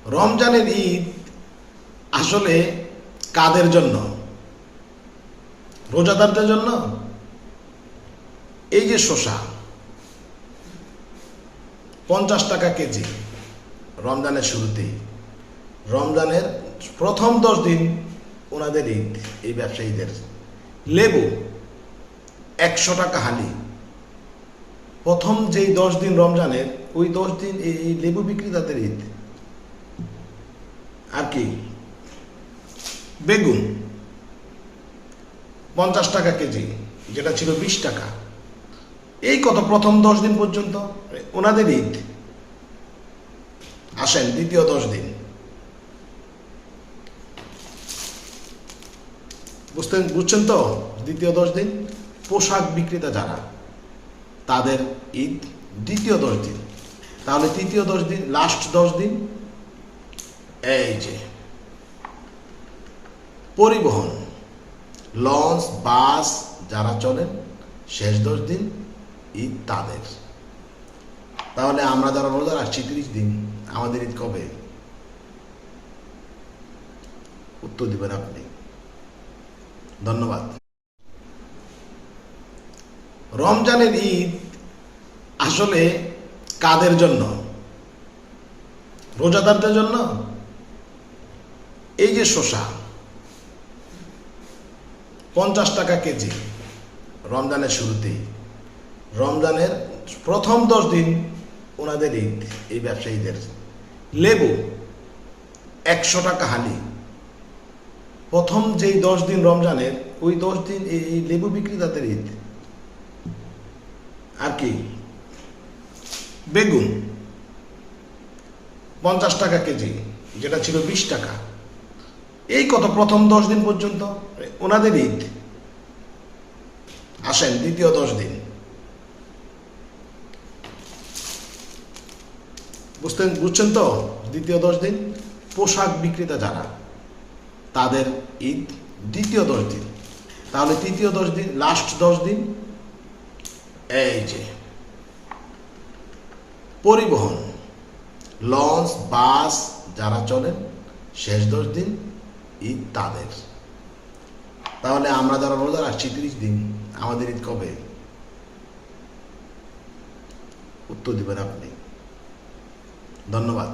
রমজানের ঈদ আসলে কাদের জন্য? রোজাদারদের জন্য। এই যে শসা 50 টাকা কেজি রমজানের শুরুতেই, রমজানের প্রথম 10 দিন ওনাদের ঈদ, এই ব্যবসায়ীদের। লেবু 100 টাকা হালি, প্রথম যেই 10 দিন রমজানের, ওই 10 দিন এই লেবু বিক্রেতাদের ঈদ। আর কি, বেগুন 50 টাকা কেজি, যেটা ছিল 20 টাকা। এই কত প্রথম 10 দিন পর্যন্ত ওনাদের ঈদ। আসেন দ্বিতীয় 10 দিন, বুঝছেন তো? দ্বিতীয় 10 দিন পোশাক বিক্রেতা যারা, তাদের ঈদ দ্বিতীয় 10 দিন। তাহলে তৃতীয় 10 দিন, লাস্ট 10 দিন এই যে পরিবহন, লঞ্চ, বাস যারা চলেন, শেষ 10 দিন ঈদ তাদের। তাহলে আমরা যারা রোজা রাখছি 30 দিন, আমাদের ঈদ কবে? উত্তর দিবেন আপনি। ধন্যবাদ। রমজানের ঈদ আসলে কাদের জন্য? রোজাদারদের জন্য। এই যে শসা 50 টাকা কেজি রমজানের শুরুতেই, রমজানের প্রথম 10 দিন ওনাদের ঈদ, এই ব্যবসায়ীদের। লেবু 100 টাকা হালি, প্রথম যেই 10 দিন রমজানের, ওই 10 দিন এই লেবু বিক্রেতাদের ঈদ। আর কি, বেগুন 50 টাকা কেজি, যেটা ছিল 20 টাকা। এই কত প্রথম 10 দিন পর্যন্ত ওনাদের ঈদ। আসেন দ্বিতীয় 10 দিন, বুঝছেন তো? দ্বিতীয় 10 দিন পোশাক বিক্রেতা যারা, তাদের ঈদ দ্বিতীয় 10 দিন। তাহলে তৃতীয় 10 দিন, লাস্ট 10 দিন এই যে পরিবহন, লঞ্চ, বাস যারা চলেন, শেষ 10 দিন ঈদ তাদের। তাহলে আমরা যারা রোজা রাখছি 30 দিন, আমাদের ঈদ কবে? উত্তর দিবেন আপনি। ধন্যবাদ।